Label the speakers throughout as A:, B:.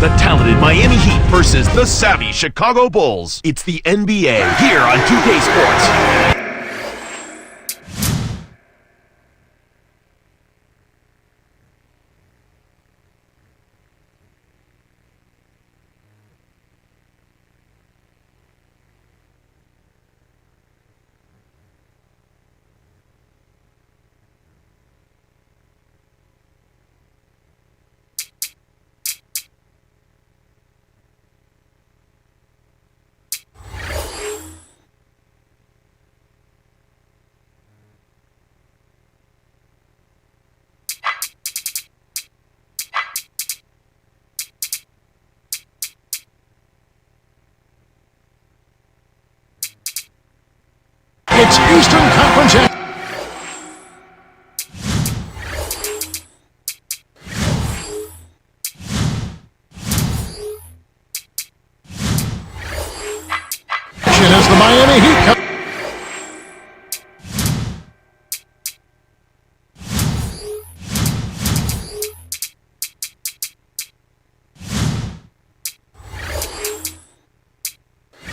A: The talented Miami Heat versus the savvy Chicago Bulls. It's the NBA here on 2K Sports.
B: It's Eastern Conference. As the Miami Heat come.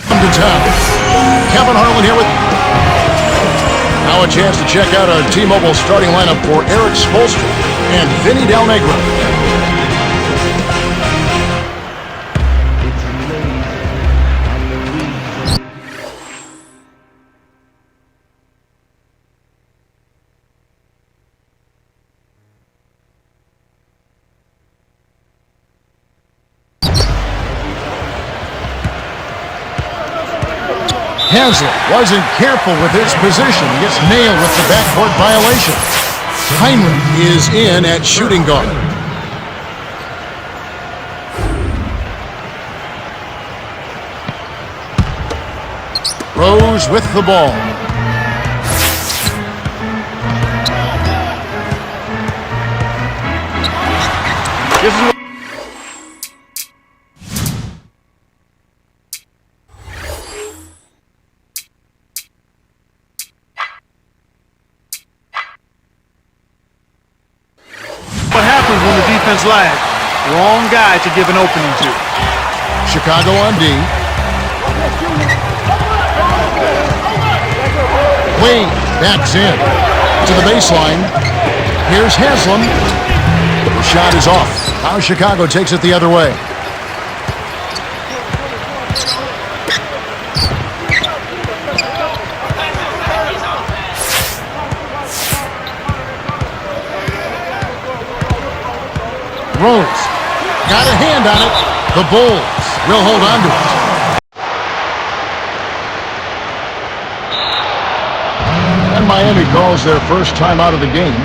B: To town. Kevin Harlan here with. Now a chance to check out our T-Mobile starting lineup for Eric Spoelstra and Vinny Del Negro. Haslett wasn't careful with his position. He gets nailed with the backcourt violation. Heinrich is in at shooting guard. Rose with the ball. This is
C: what happens when the defense lags. Wrong guy to give an opening to.
B: Chicago on D. Wade backs in to the baseline. Here's Haslam. The shot is off. Now Chicago takes it the other way. Rose got a hand on it. The Bulls will hold on to it. And Miami calls their first time out of the game.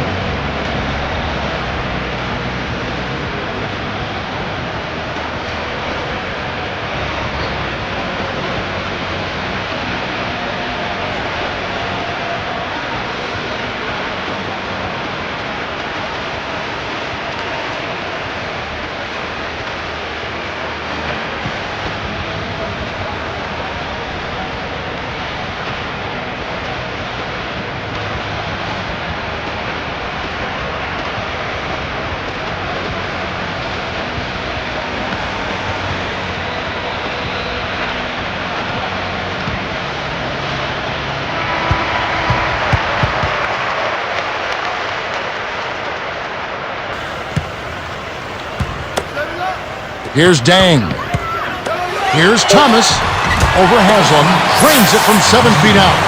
B: Here's Dang. Here's Thomas. Over Haslam. Frames it from 7 feet out.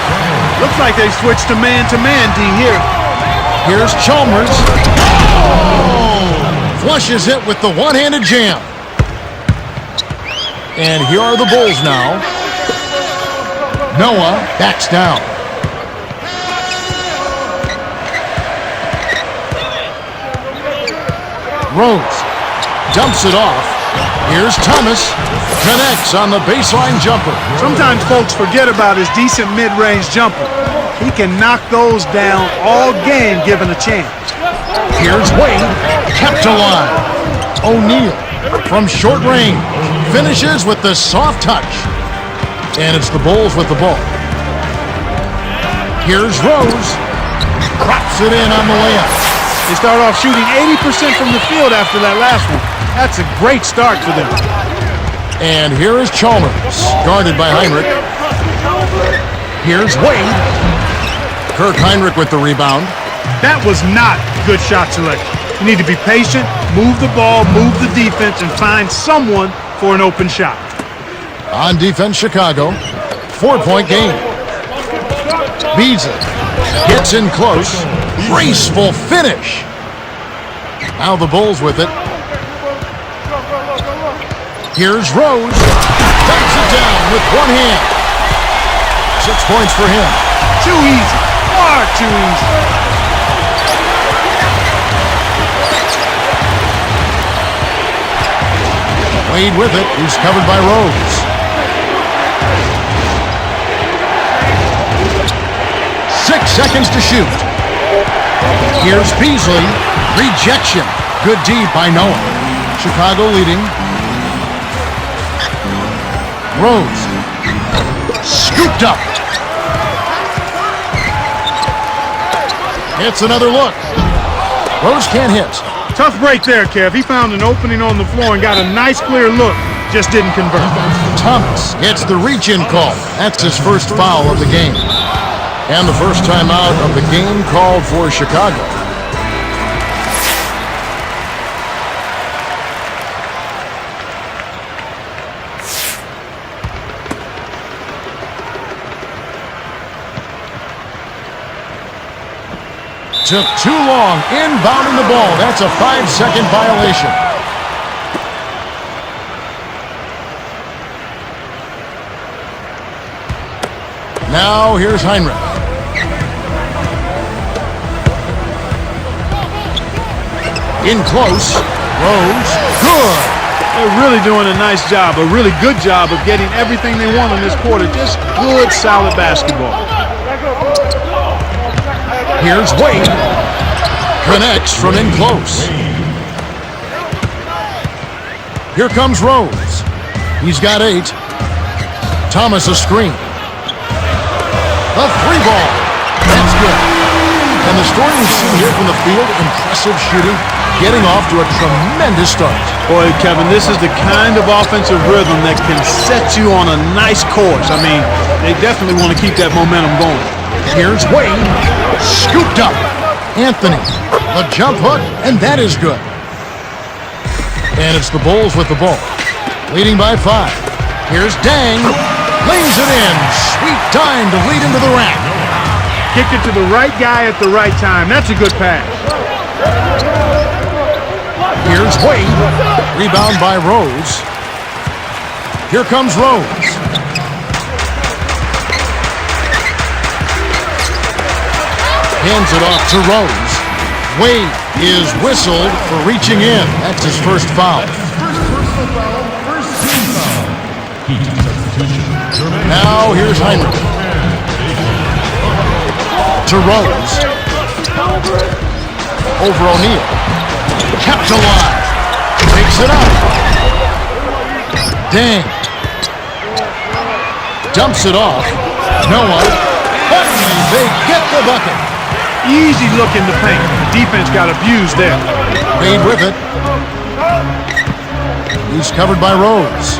C: Looks like they switched to man D here.
B: Here's Chalmers. Oh! Flushes it with the one-handed jam. And here are the Bulls now. Noah backs down. Rose dumps it off. Here's Thomas. Connects on the baseline jumper.
C: Sometimes folks forget about his decent mid-range jumper. He can knock those down all game given a chance.
B: Here's Wade. Kept alive. O'Neal from short range. Finishes with the soft touch. And it's the Bulls with the ball. Here's Rose. Drops it in on the layup.
C: They start off shooting 80% from the field after that last one. That's a great start for them.
B: And here is Chalmers, guarded by Heinrich. Here's Wade. Kirk Heinrich with the rebound.
C: That was not good shot selection. You need to be patient, move the ball, move the defense, and find someone for an open shot.
B: On defense, Chicago. 4-point game. Beasley gets in close. Graceful finish. Now the Bulls with it. Here's Rose. Dumps it down with one hand. 6 points for him.
C: Too easy. Far too easy.
B: Wade with it. He's covered by Rose. 6 seconds to shoot. Here's Beasley. Rejection. Good D by Noah. Chicago leading. Rose. Scooped up. It's another look. Rose can't hit.
C: Tough break there, Kev. He found an opening on the floor and got a nice clear look. Just didn't convert.
B: Thomas gets the reach-in call. That's his first foul of the game. And the first time out of the game called for Chicago. Took too long inbounding the ball. That's a 5-second violation. Now here's Heinrich. In close. Rose. Good.
C: They're really doing a nice job, a really good job of getting everything they want in this quarter. Just good, solid basketball.
B: Here's Wade. Connects from in close. Here comes Rose. He's got 8. Thomas a screen. A 3 ball. That's good. And the story we see here from the field, impressive shooting, getting off to a tremendous start.
C: Boy, Kevin, this is the kind of offensive rhythm that can set you on a nice course. I mean, they definitely want to keep that momentum going.
B: Here's Wade. Scooped up. Anthony. A jump hook, and that is good. And it's the Bulls with the ball. Leading by 5. Here's Dang. Lays it in. Sweet time to lead into the rack.
C: Kick it to the right guy at the right time. That's a good pass.
B: Here's Wade. Rebound by Rose. Here comes Rose. Hands it off to Rose. Wade is whistled for reaching in. That's his first foul. Now here's Heinrich. To Rose. Over O'Neal. Kept alive. Takes it up. Dang. Dumps it off. Noah. Finally, they get the bucket.
C: Easy look in the paint. The defense got abused there.
B: Wade with it. He's covered by Rose.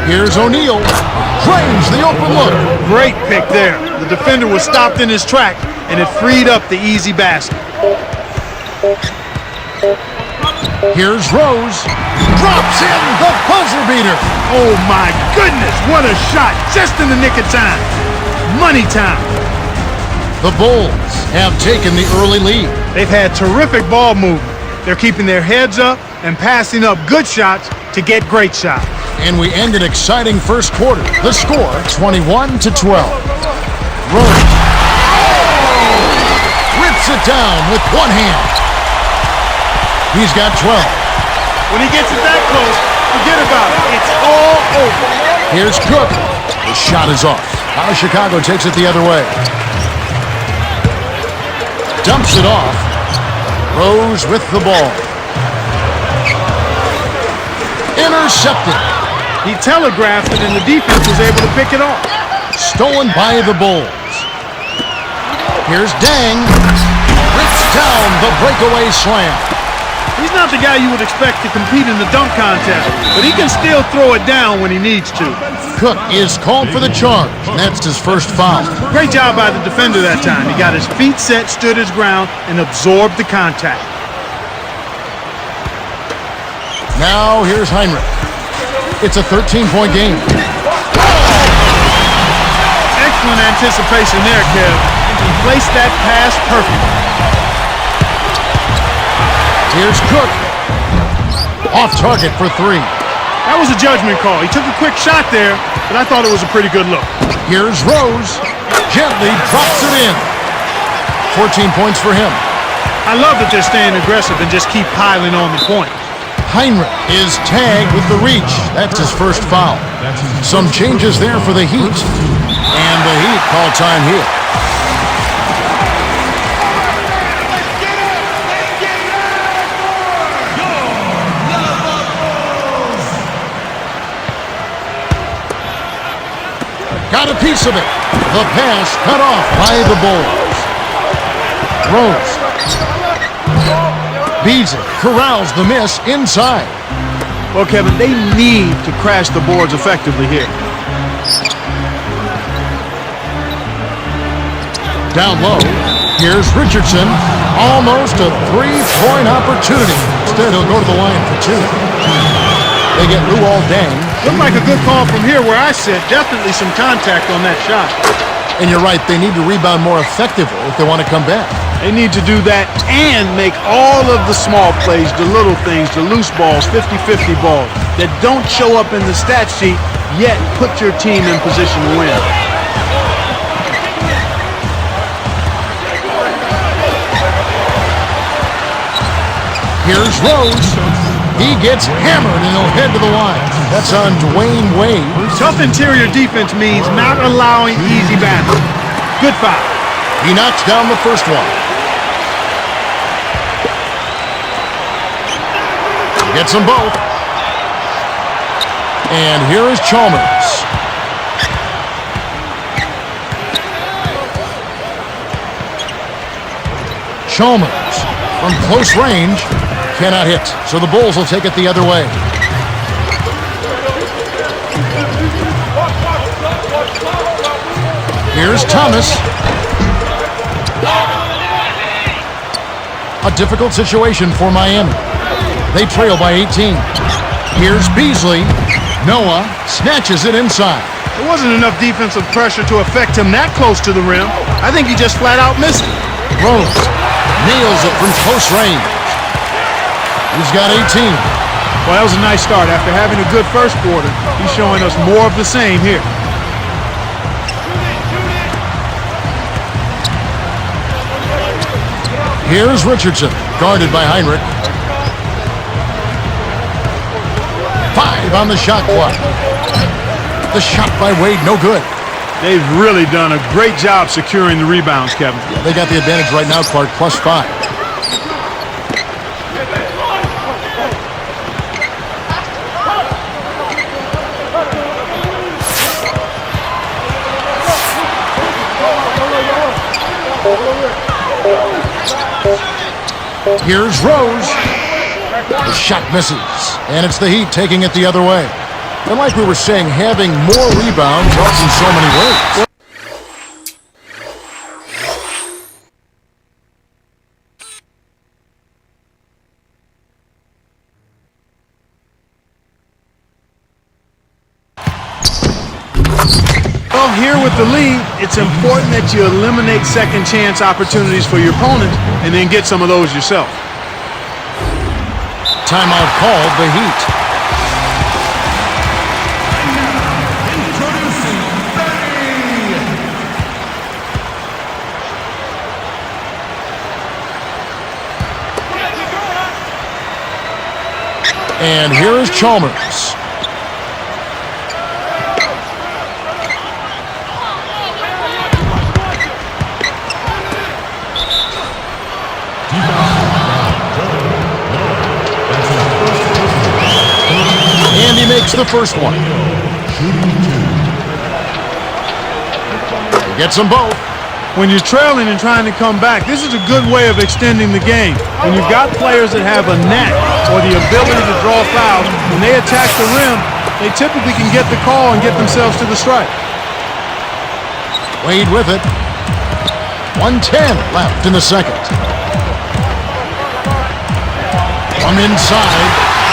B: Here's O'Neal. Drains the open look.
C: Great pick there. The defender was stopped in his track, and it freed up the easy basket.
B: Here's Rose. Drops in the buzzer beater.
C: Oh, my goodness. What a shot. Just in the nick of time. Money time.
B: The Bulls have taken the early lead.
C: They've had terrific ball movement. They're keeping their heads up and passing up good shots to get great shots.
B: And we end an exciting first quarter. The score, 21-12. Rose rips it down with one hand. He's got 12.
C: When he gets it that close, forget about it. It's all over.
B: Here's Cook. The shot is off. Now Chicago takes it the other way. Dumps it off. Rose with the ball. Intercepted.
C: He telegraphed it, and the defense was able to pick it off.
B: Stolen by the Bulls. Here's Dang. Rips down the breakaway slam.
C: He's not the guy you would expect to compete in the dunk contest, but he can still throw it down when he needs to.
B: Cook is called for the charge. That's his first foul.
C: Great job by the defender that time. He got his feet set, stood his ground, and absorbed the contact.
B: Now here's Heinrich. It's a 13-point game.
C: Excellent anticipation there, Kev. He placed that pass perfectly.
B: Here's Cook. Off target for 3.
C: That was a judgment call. He took a quick shot there, but I thought it was a pretty good look.
B: Here's Rose. Gently drops it in. 14 points for him.
C: I love that they're staying aggressive and just keep piling on the points.
B: Heinrich is tagged with the reach. That's his first foul. Some changes there for the Heat. And the Heat call time here. Got a piece of it. The pass cut off by the Bulls. Rose. Beasley corrals the miss inside.
C: Well, Kevin, they need to crash the boards effectively here.
B: Down low. Here's Richardson. Almost a three-point opportunity. Instead, he'll go to the line for 2. They get Luol Deng.
C: Looked like a good call from here where I sit. Definitely some contact on that shot.
B: And you're right, they need to rebound more effectively if they want to come back.
C: They need to do that and make all of the small plays, the little things, the loose balls, 50-50 balls that don't show up in the stat sheet, yet put your team in position to win.
B: Here's Rose. He gets hammered and he'll head to the line. That's on Dwayne Wade.
C: Tough interior defense means not allowing easy baskets. Good foul.
B: He knocks down the first one. Gets them both. And here is Chalmers. Chalmers from close range cannot hit, so the Bulls will take it the other way. Here's Thomas. A difficult situation for Miami. They trail by 18. Here's Beasley. Noah snatches it inside.
C: There wasn't enough defensive pressure to affect him that close to the rim. I think he just flat out missed it.
B: Rose nails it from close range. He's got 18.
C: Well, that was a nice start. After having a good first quarter, he's showing us more of the same here.
B: Here's Richardson, guarded by Heinrich. 5 on the shot clock. The shot by Wade, no good.
C: They've really done a great job securing the rebounds, Kevin.
B: Yeah, they got the advantage right now, Clark, +5. Here's Rose. The shot misses, and it's the Heat taking it the other way. And like we were saying, having more rebounds helps in so many ways.
C: Well, here with the lead, it's important that you eliminate second chance opportunities for your opponent and then get some of those yourself.
B: Timeout called, the Heat. And here is Chalmers. And he makes the first one. He gets them both.
C: When you're trailing and trying to come back, this is a good way of extending the game. When you've got players that have a knack or the ability to draw fouls, when they attack the rim, they typically can get the call and get themselves to the strike.
B: Wade with it. 1:10 left in the second. From inside.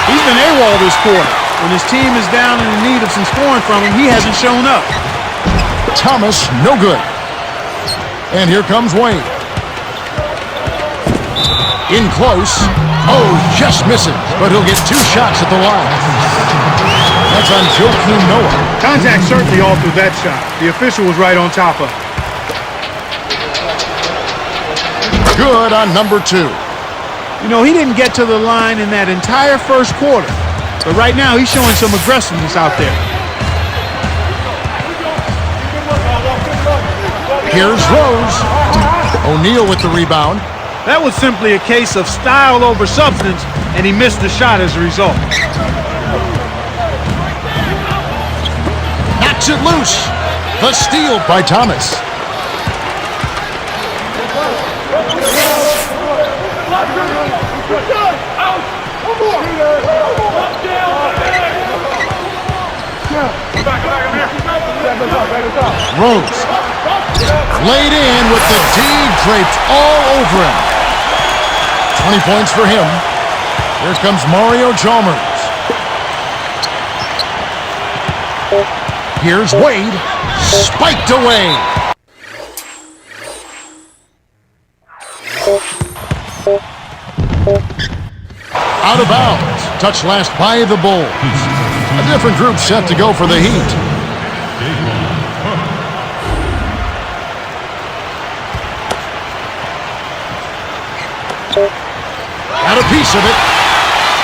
C: He's been AWOL this quarter. When his team is down and in need of some scoring from him, he hasn't shown up.
B: Thomas, no good. And here comes Wade. In close. Oh, just misses. But he'll get 2 shots at the line. That's on Joakim Noah.
C: Contact certainly altered that shot. The official was right on top of it.
B: Good on number 2.
C: You know, he didn't get to the line in that entire first quarter. But right now, he's showing some aggressiveness out there.
B: Here's Rose. O'Neal with the rebound.
C: That was simply a case of style over substance, and he missed the shot as a result.
B: Knocks it loose. The steal by Thomas. Rose laid in with the D draped all over him. 20 points for him. Here comes Mario Chalmers. Here's Wade, spiked away. Out of bounds. Touch last by the Bulls. A different group set to go for the Heat. Got a piece of it.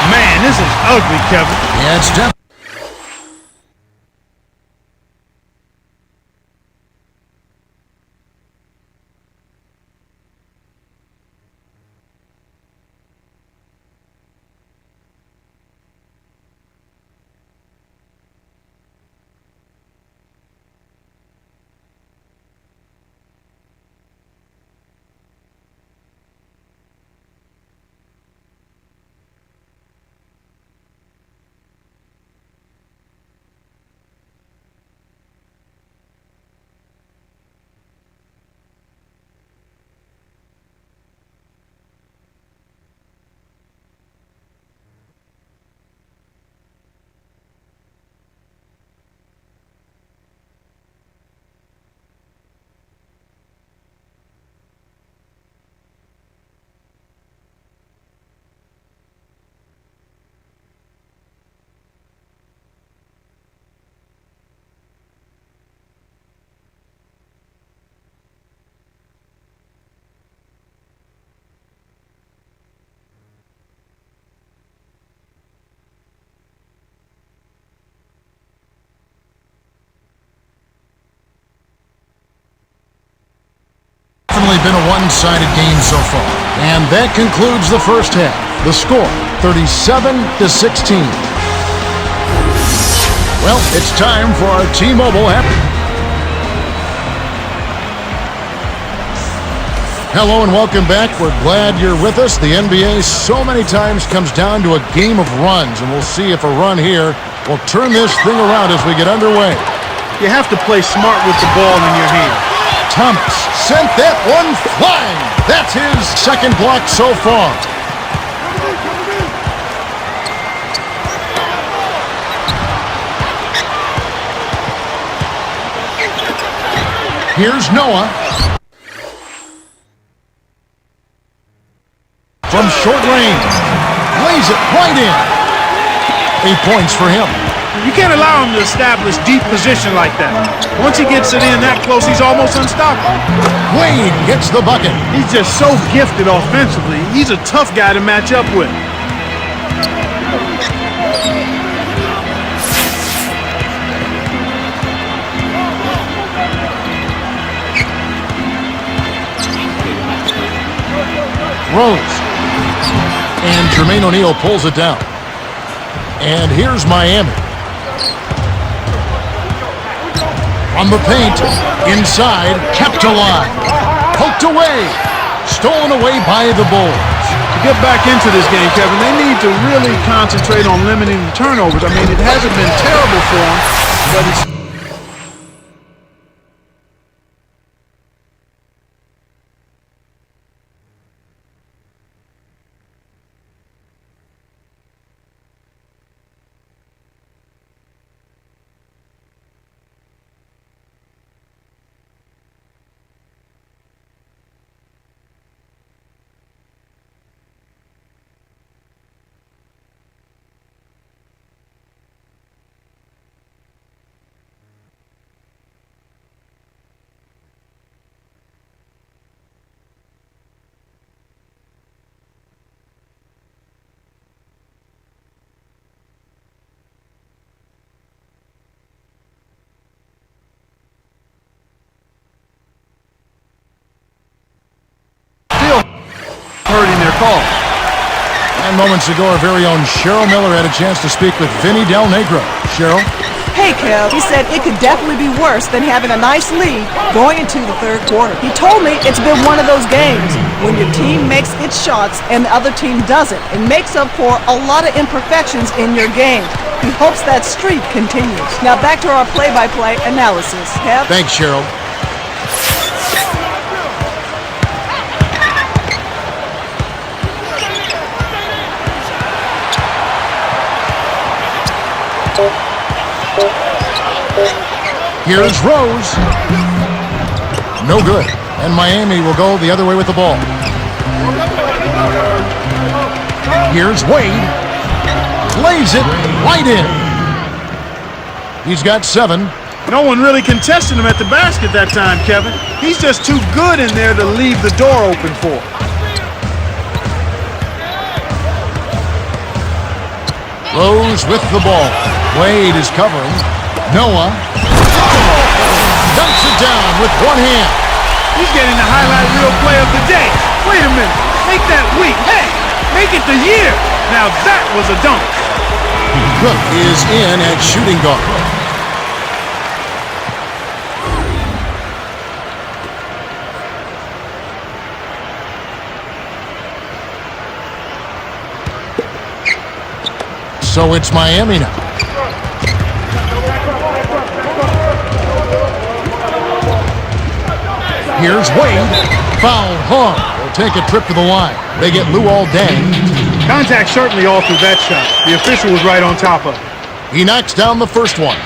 C: Man, this is ugly, Kevin.
B: Yeah, it's definitely. Been a one-sided game so far. And that concludes the first half. The score, 37-16. Well, it's time for our T-Mobile happy. Hello and welcome back. We're glad you're with us. The NBA so many times comes down to a game of runs, and we'll see if a run here will turn this thing around as we get underway.
C: You have to play smart with the ball in your hand.
B: Thomas sent that one flying. That's his second block so far. Here's Noah. From short range. Lays it right in. 8 points for him.
C: You can't allow him to establish deep position like that. Once he gets it in that close, he's almost unstoppable.
B: Wade gets the bucket.
C: He's just so gifted offensively. He's a tough guy to match up with.
B: Rose. And Jermaine O'Neal pulls it down. And here's Miami. On the paint, inside, kept alive, poked away, stolen away by the Bulls.
C: To get back into this game, Kevin, they need to really concentrate on limiting the turnovers. I mean, it hasn't been terrible for them, but it's...
D: hurting their call.
B: And moments ago, our very own Cheryl Miller had a chance to speak with Vinny Del Negro. Cheryl?
E: Hey, Kev, he said it could definitely be worse than having a nice lead going into the third quarter. He told me it's been one of those games when your team makes its shots and the other team doesn't. It makes up for a lot of imperfections in your game. He hopes that streak continues. Now back to our play-by-play analysis. Kev?
B: Thanks, Cheryl. Here's Rose. No good. And Miami will go the other way with the ball. Here's Wade. Lays it right in. He's got 7.
C: No one really contested him at the basket that time, Kevin. He's just too good in there to leave the door open for.
B: Rose with the ball. Wade is covering. Noah dumps it down with one hand.
C: He's getting the highlight reel play of the day. Wait a minute. Make that week. Hey, make it the year. Now that was a dunk.
B: Cook is in at shooting guard. So it's Miami now. Here's Wade. Foul hard. They'll take a trip to the line. They get Luol Deng.
C: Contact certainly all through that shot. The official was right on top of it.
B: He knocks down the first one.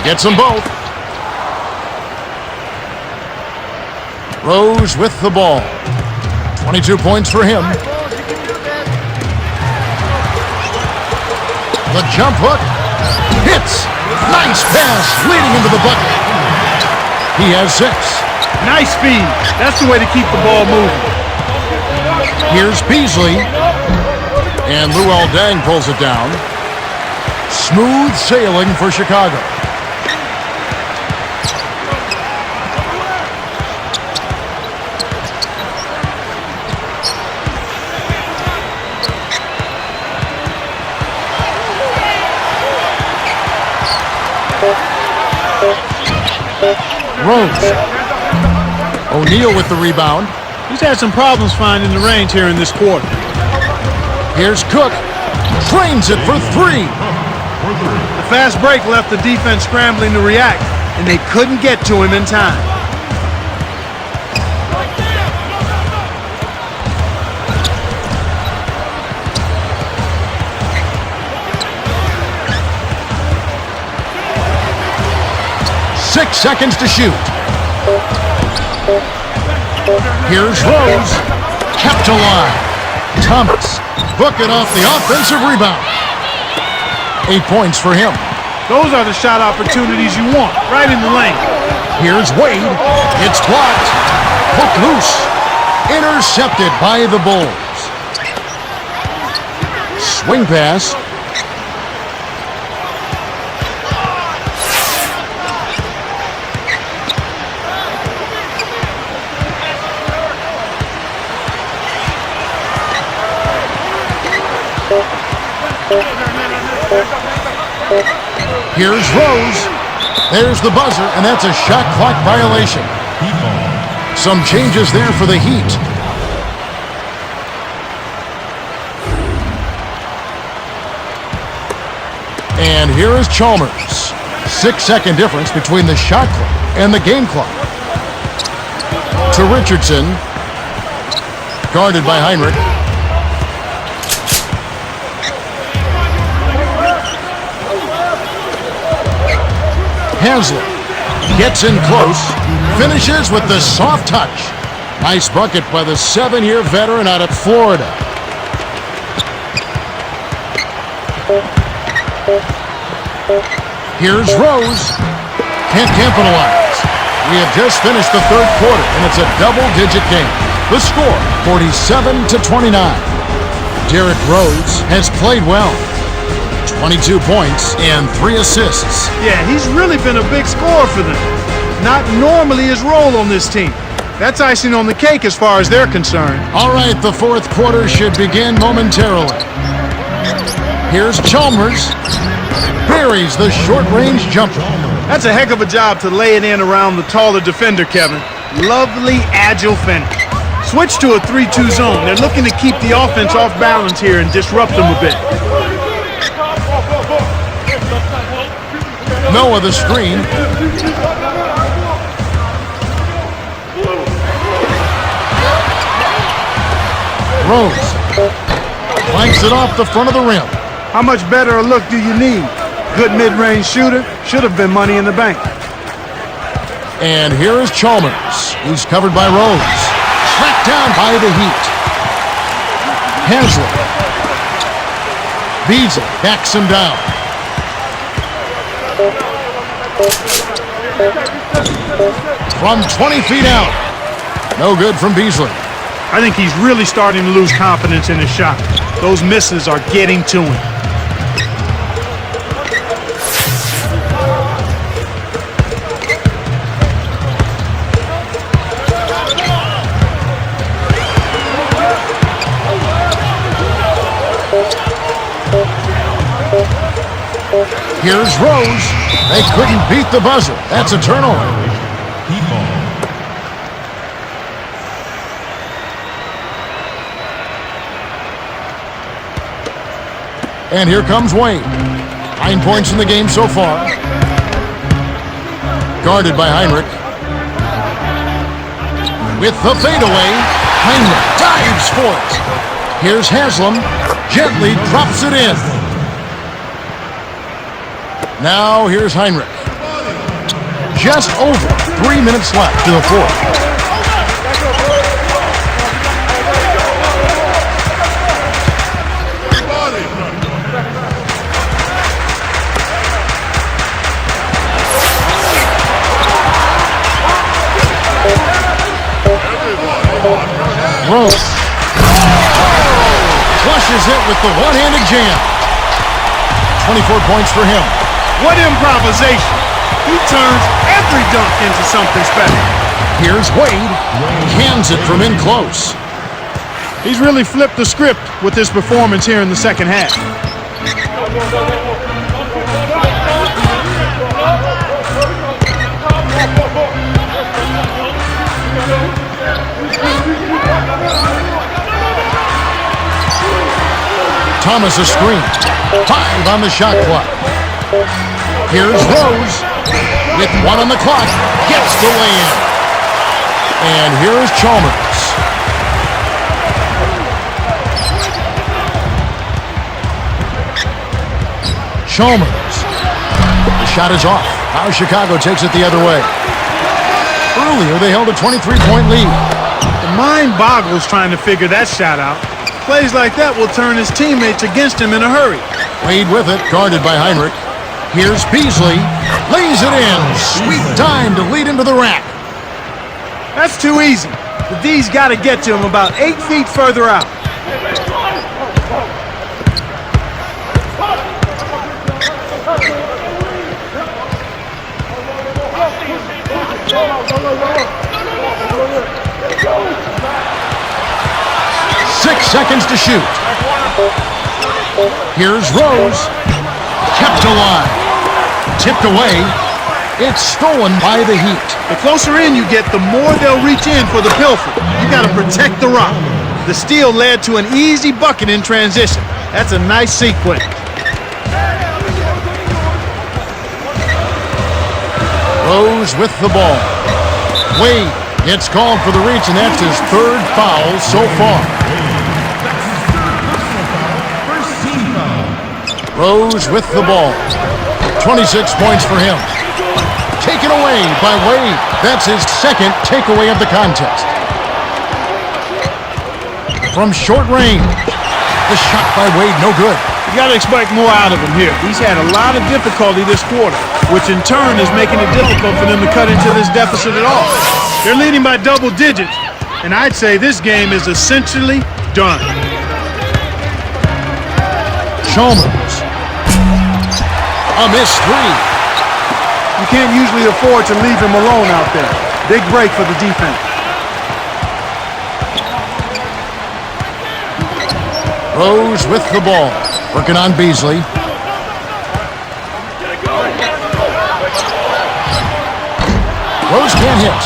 B: Gets them both. Rose with the ball. 22 points for him. The jump hook. Hits. Nice pass leading into the bucket. He has 6.
C: Nice speed. That's the way to keep the ball moving.
B: Here's Beasley. And Luol Deng pulls it down. Smooth sailing for Chicago. Rose. O'Neal with the rebound.
C: He's had some problems finding the range here in this quarter.
B: Here's Cook. Trains it for 3.
C: The fast break left the defense scrambling to react, and they couldn't get to him in time.
B: Six seconds to shoot. Here's Rose. Kept alive. Thomas booking off the offensive rebound. 8 points for him.
C: Those are the shot opportunities you want, right in the lane.
B: Here's Wade. It's blocked. Hooked loose. Intercepted by the Bulls. Swing pass. Here's Rose. There's the buzzer, and that's a shot clock violation. Some changes there for the Heat. And here is Chalmers. 6-second difference between the shot clock and the game clock. To Richardson. Guarded by Heinrich. Haslett gets in close, finishes with the soft touch. Nice bucket by the 7-year veteran out of Florida. Here's Rose. Can't capitalize. We have just finished the third quarter, and it's a double-digit game. The score, 47-29. Derrick Rose has played well. 22 points and 3 assists.
C: Yeah, he's really been a big scorer for them. Not normally his role on this team. That's icing on the cake as far as they're concerned.
B: All right, the fourth quarter should begin momentarily. Here's Chalmers. Buries the short-range jumper.
C: That's a heck of a job to lay it in around the taller defender, Kevin. Lovely, agile finish. Switch to a 3-2 zone. They're looking to keep the offense off balance here and disrupt them a bit.
B: Noah the screen. Rose flanks it off the front of the rim.
C: How much better a look do you need? Good mid-range shooter. Should have been money in the bank.
B: And here is Chalmers. He's covered by Rose. Tracked down by the Heat. Haslem. Beasley backs him down. From 20 feet out. No good from Beasley.
C: I think he's really starting to lose confidence in his shot. Those misses are getting to him.
B: Here's Rose. They couldn't beat the buzzer. That's a turnover. And here comes Wade. 9 points in the game so far. Guarded by Heinrich. With the fadeaway, Heinrich dives for it. Here's Haslem. Gently drops it in. Now here's Heinrich. Just over 3 minutes left in the fourth. Rose flushes it with the one-handed jam. 24 points for him.
C: What improvisation! He turns every dunk into something special.
B: Here's Wade. Cans it from in close.
C: He's really flipped the script with his performance here in the second half.
B: Thomas a screen. 5 on the shot clock. Here's Rose. With 1 on the clock. Gets the lay-in. And here's Chalmers. Chalmers. The shot is off. Now Chicago takes it the other way. Earlier, they held a 23-point lead.
C: The mind boggles trying to figure that shot out. Plays like that will turn his teammates against him in a hurry.
B: Wade with it, guarded by Heinrich. Here's Beasley. Lays it in. Sweet time to lead into the rack.
C: That's too easy. The D's got to get to him about 8 feet further out.
B: Seconds to shoot. Here's Rose. Kept alive. Tipped away. It's stolen by the Heat.
C: The closer in you get, the more they'll reach in for the pilfer. You got to protect the rock. The steal led to an easy bucket in transition. That's a nice sequence.
B: Rose with the ball. Wade gets called for the reach, and that's his 3rd foul so far. Rose with the ball. 26 points for him. Taken away by Wade. That's his 2nd takeaway of the contest. From short range. The shot by Wade, no good.
C: You got to expect more out of him here. He's had a lot of difficulty this quarter, which in turn is making it difficult for them to cut into this deficit at all. They're leading by double digits, and I'd say this game is essentially done.
B: Chalmers. A missed 3.
C: You can't usually afford to leave him alone out there. Big break for the defense.
B: Rose with the ball. Working on Beasley. Rose can't hit.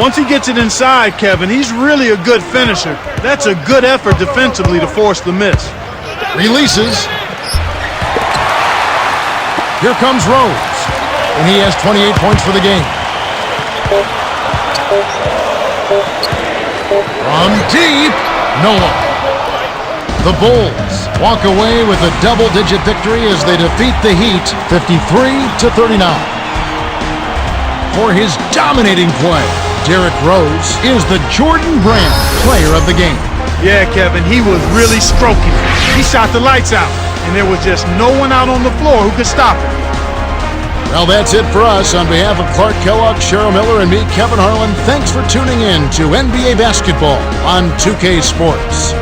C: Once he gets it inside, Kevin, he's really a good finisher. That's a good effort defensively to force the miss.
B: Releases. Here comes Rose, and he has 28 points for the game. From deep, no one. The Bulls walk away with a double-digit victory as they defeat the Heat 53-39. For his dominating play, Derrick Rose is the Jordan Brand player of the game.
C: Yeah, Kevin, he was really stroking it. He shot the lights out, and there was just no one out on the floor who could stop him.
B: Well, that's it for us. On behalf of Clark Kellogg, Cheryl Miller, and me, Kevin Harlan, thanks for tuning in to NBA Basketball on 2K Sports.